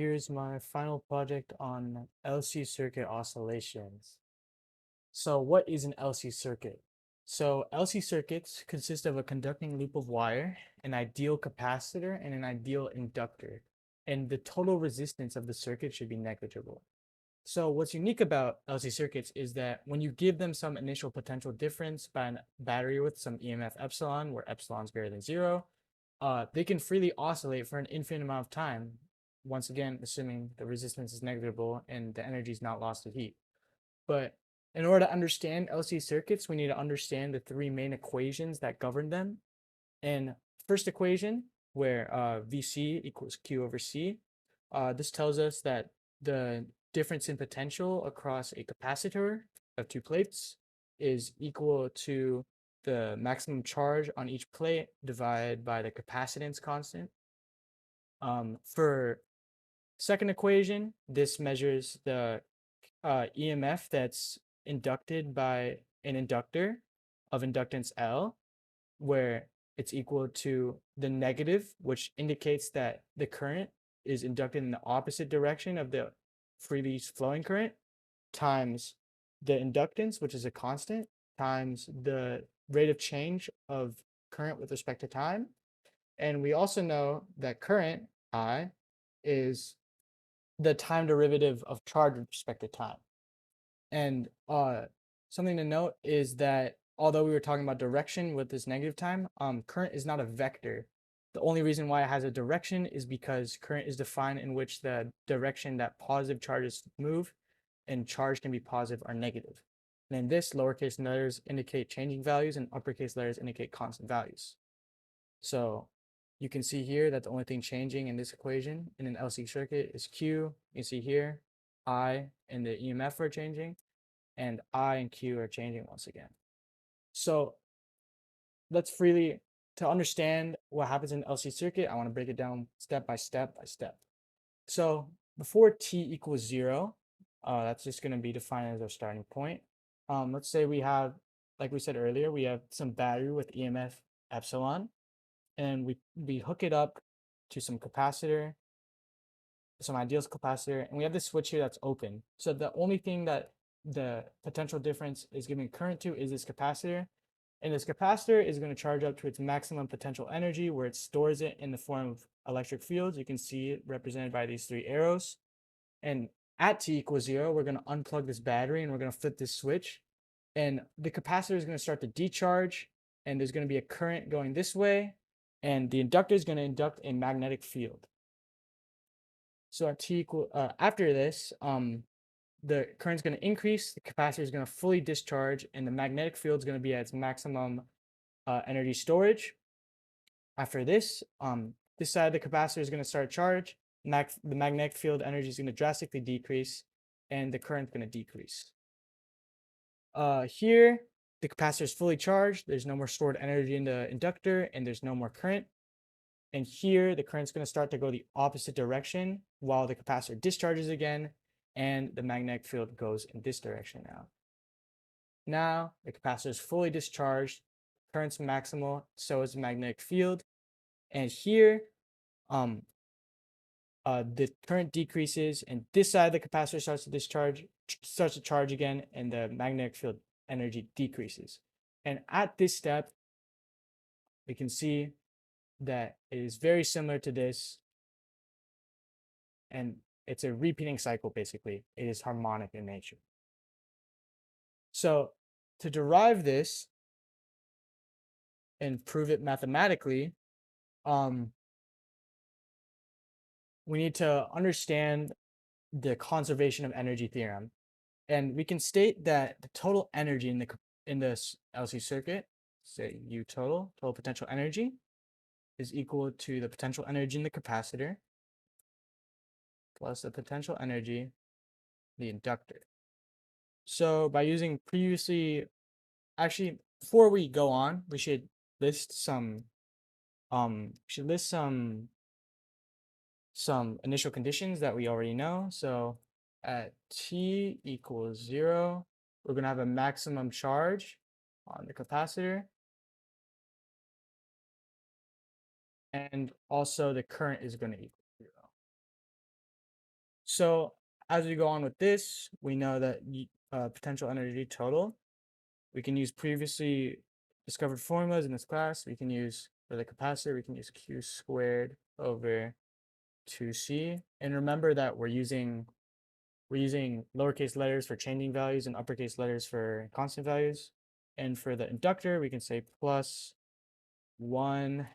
Here's my final project on LC circuit oscillations. So what is an LC circuit? So LC circuits consist of a conducting loop of wire, an ideal capacitor, and an ideal inductor. And the total resistance of the circuit should be negligible. So what's unique about LC circuits is that when you give them some initial potential difference by a battery with some EMF epsilon, where epsilon is greater than zero, they can freely oscillate for an infinite amount of time. Once again, assuming the resistance is negligible and the energy is not lost to heat. But in order to understand LC circuits, we need to understand the three main equations that govern them. And first equation, where Vc equals Q over C, this tells us that the difference in potential across a capacitor of two plates is equal to the maximum charge on each plate divided by the capacitance constant. For second equation, this measures the EMF that's inducted by an inductor of inductance L, where it's equal to the negative, which indicates that the current is inducted in the opposite direction of the freely flowing current, times the inductance, which is a constant, times the rate of change of current with respect to time. And we also know that current, I, is the time derivative of charge with respect to time. And something to note is that although we were talking about direction with this negative time, current is not a vector. The only reason why it has a direction is because current is defined in which the direction that positive charges move and charge can be positive or negative. And in this, lowercase letters indicate changing values and uppercase letters indicate constant values. So you can see here that the only thing changing in this equation in an LC circuit is Q. You can see here I and the EMF are changing, and I and Q are changing once again. So let's freely, to understand what happens in LC circuit, I want to break it down step by step by step. So before t equals 0, that's just going to be defined as our starting point. Let's say we have, like we said earlier, we have some battery with EMF epsilon, and we hook it up to some capacitor, some ideal capacitor, and we have this switch here that's open. So the only thing that the potential difference is giving current to is this capacitor. And this capacitor is going to charge up to its maximum potential energy where it stores it in the form of electric fields. You can see it represented by these three arrows. And at t equals 0, we're going to unplug this battery and we're going to flip this switch. And the capacitor is going to start to decharge, and there's going to be a current going this way, and the inductor is going to induct a magnetic field. So at t equal after this, the current is going to increase, the capacitor is going to fully discharge, and the magnetic field is going to be at its maximum energy storage. After this, this side of the capacitor is going to start charge. The magnetic field energy is going to drastically decrease, and the current is going to decrease. Here, the capacitor is fully charged. There's no more stored energy in the inductor, and there's no more current. And here, the current is going to start to go the opposite direction while the capacitor discharges again, and the magnetic field goes in this direction now. Now, the capacitor is fully discharged, current's maximal, so is the magnetic field. And here, the current decreases, and this side of the capacitor starts to charge again, and the magnetic field energy decreases. And at this step, we can see that it is very similar to this, and it's a repeating cycle basically. It is harmonic in nature. So to derive this and prove it mathematically, we need to understand the conservation of energy theorem. And we can state that the total energy in this LC circuit, say U total potential energy, is equal to the potential energy in the capacitor plus the potential energy in the inductor. So by using actually, before we go on, we should list some initial conditions that we already know. So at t equals 0, we're going to have a maximum charge on the capacitor. And also the current is going to equal 0. So as we go on with this, we know that potential energy total, we can use previously discovered formulas in this class. We can use, for the capacitor, we can use Q squared over 2C. And remember that we're using lowercase letters for changing values and uppercase letters for constant values. And for the inductor, we can say plus 1/2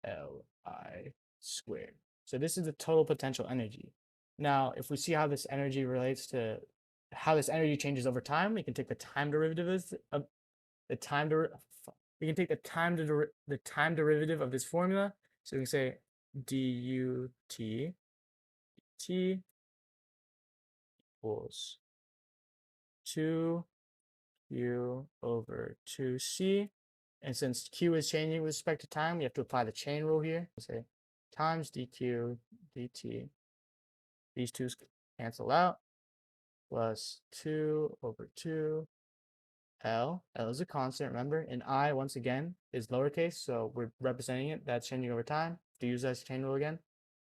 Li squared. So this is the total potential energy. Now, if we see how this energy relates to how this energy changes over time, we can take the time derivative of the time we can take the time derivative of this formula. So we can say du t equals 2q over 2c. And since q is changing with respect to time, we have to apply the chain rule here. We'll say times dq dt. These two cancel out, plus 2 over 2 L. L is a constant, remember, and I, once again, is lowercase, so we're representing it. That's changing over time. To use that chain rule again,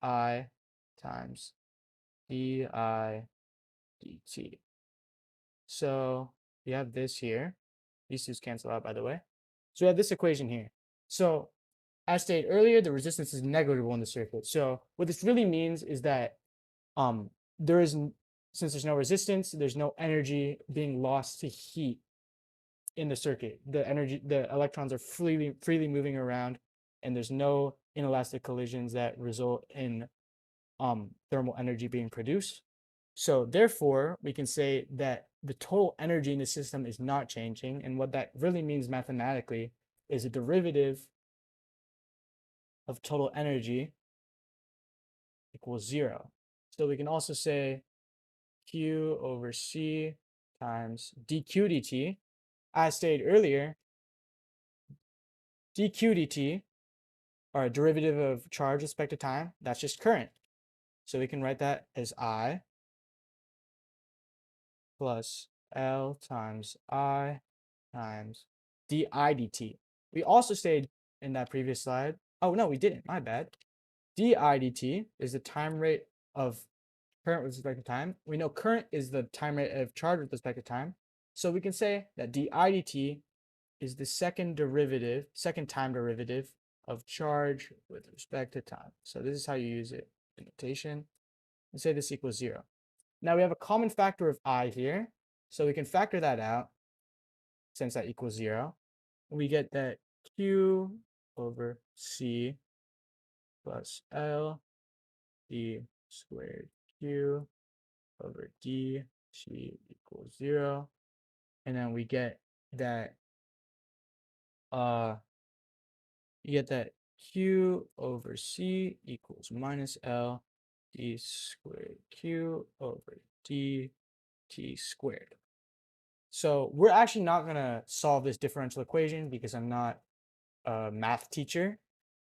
I times di dt. So we have this here. These two cancel out, by the way. So we have this equation here. So as stated earlier, the resistance is negligible in the circuit. So what this really means is that there is, since there's no resistance, there's no energy being lost to heat in the circuit. The electrons are freely moving around, and there's no inelastic collisions that result in thermal energy being produced. So therefore, we can say that the total energy in the system is not changing. And what that really means mathematically is a derivative of total energy equals 0. So we can also say Q over C times dq dt. As stated earlier, dq dt are a derivative of charge with respect to time. That's just current. So we can write that as I plus L times I times di dt. We also stated in that previous slide, oh no, we didn't, my bad. Di dt is the time rate of current with respect to time. We know current is the time rate of charge with respect to time. So we can say that di dt is the second time derivative of charge with respect to time. So this is how you use it in notation. And say this equals 0. Now we have a common factor of I here. So we can factor that out since that equals 0. We get that Q over C plus L d squared Q over d t equals 0. And then we get that Q over C equals minus L d squared Q over d t squared. So we're actually not going to solve this differential equation because I'm not a math teacher,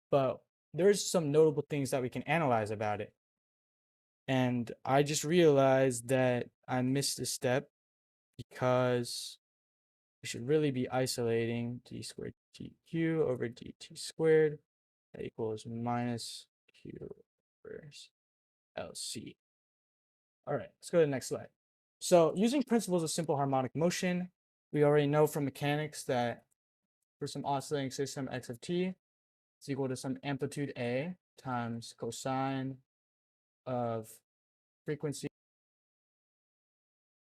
but there's some notable things that we can analyze about it. And I just realized that I missed a step because we should really be isolating d squared tq over dt squared. That equals minus q over LC. All right, let's go to the next slide. So using principles of simple harmonic motion, we already know from mechanics that for some oscillating system x of t is equal to some amplitude a times cosine of frequency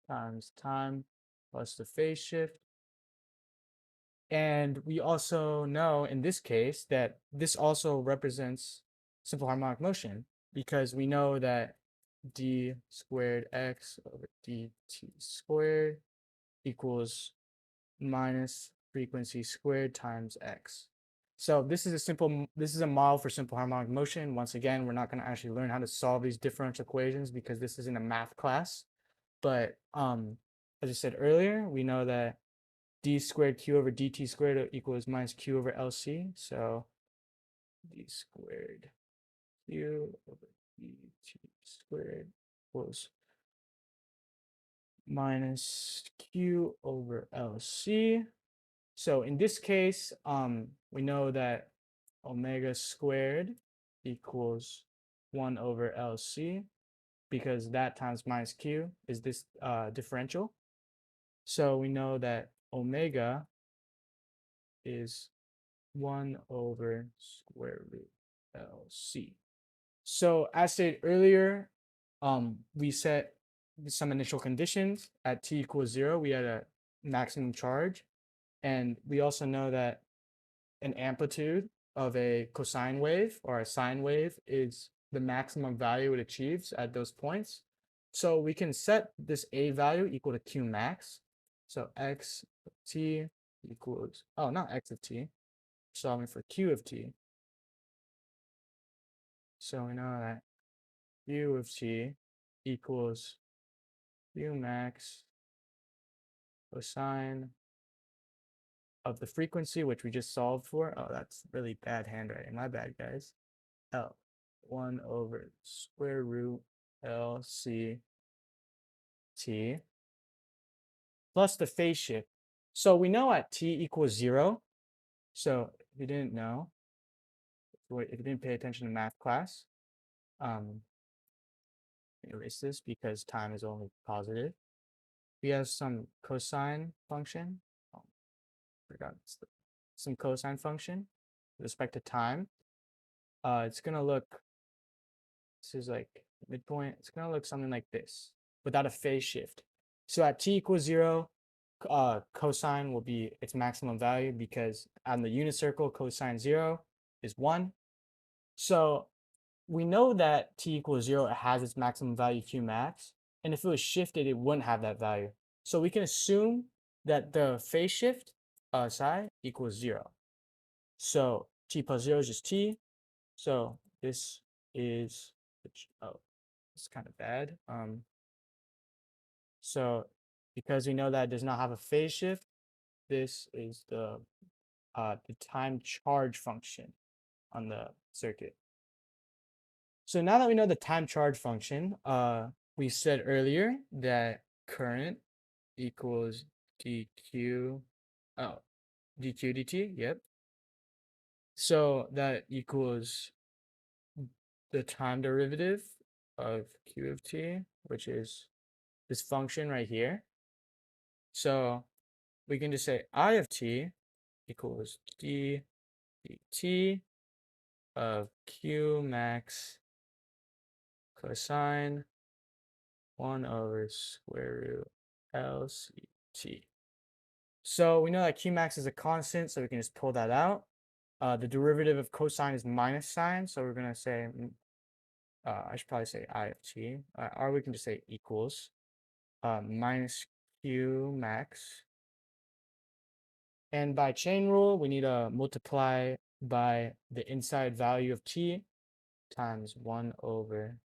times time plus the phase shift. And we also know in this case that this also represents simple harmonic motion because we know that d squared x over dt squared equals minus frequency squared times x. So this is a model for simple harmonic motion. Once again, we're not going to actually learn how to solve these differential equations because this isn't a math class. But as I said earlier, we know that d squared q over dt squared equals minus q over LC. So d squared q over dt squared equals minus q over LC. So in this case, we know that omega squared equals 1 over LC, because that times minus Q is this differential. So we know that omega is 1 over square root LC. So as stated earlier, we set some initial conditions. At t equals 0, we had a maximum charge. And we also know that an amplitude of a cosine wave or a sine wave is the maximum value it achieves at those points. So we can set this a value equal to q max. So x of t equals, oh, not x of t, solving for q of t. So we know that q of t equals q max cosine of the frequency, which we just solved for. Oh, that's really bad handwriting. My bad, guys. L 1 over square root LC t plus the phase shift. So we know at t equals 0. So if you didn't know, if you didn't pay attention to math class, erase this because time is only positive. We have some cosine function. Oh, forgot some cosine function with respect to time. It's gonna look, this is like midpoint. It's gonna look something like this without a phase shift. So at t equals 0, cosine will be its maximum value because on the unit circle, cosine 0 is 1. So we know that t equals 0, it has its maximum value q max. And if it was shifted, it wouldn't have that value. So we can assume that the phase shift psi equals 0. So t plus 0 is just t. So this is, oh, it's kind of bad. So because we know that it does not have a phase shift, this is the time charge function on the circuit. So now that we know the time charge function, we said earlier that current equals dq, oh, dq dt, yep. So that equals the time derivative of q of t, which is this function right here. So we can just say I of t equals d dt of q max cosine 1 over square root LCT. So we know that q max is a constant, so we can just pull that out. The derivative of cosine is minus sine, so we're going to say, I should probably say I of t, or we can just say equals minus q max. And by chain rule, we need to multiply by the inside value of t times 1 over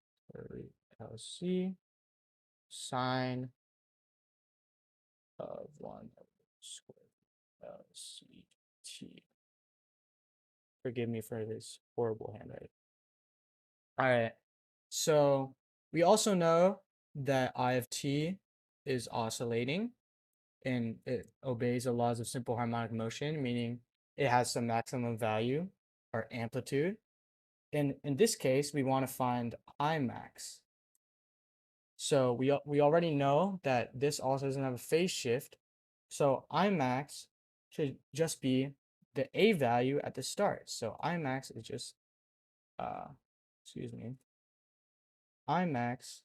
LC sine of 1 over square LCT. Forgive me for this horrible handwriting. All right. So we also know that I of t is oscillating and it obeys the laws of simple harmonic motion, meaning it has some maximum value or amplitude. And in this case, we want to find I max. So we already know that this also doesn't have a phase shift. So I max should just be the a value at the start. So I max is just, excuse me, I max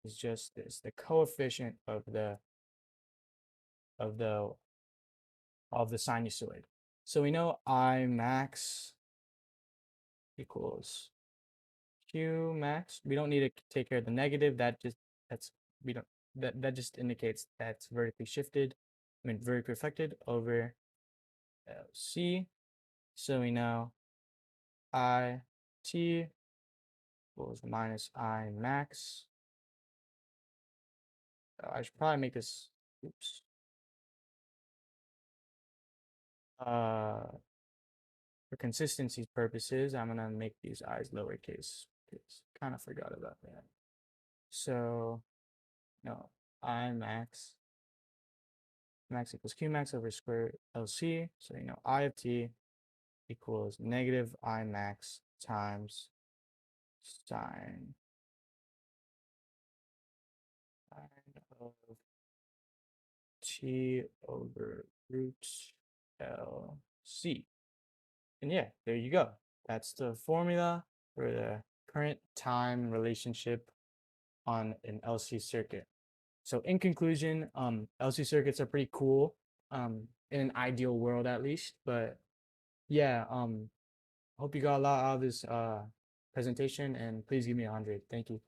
is just this, the coefficient of the sinusoid. So we know I max equals q max. We don't need to take care of the negative. That just indicates that's vertically shifted. Vertically reflected over LC. So we know I t equals minus I max. I should probably make this, oops. For consistency purposes, I'm gonna make these i's lowercase because kind of forgot about that. So no, I max equals q max over square LC. So you know I of t equals negative I max times sine of t over root LC. And yeah, there you go. That's the formula for the current time relationship on an LC circuit. So in conclusion, LC circuits are pretty cool, in an ideal world at least. But yeah, hope you got a lot out of this presentation, and please give me 100. Thank you.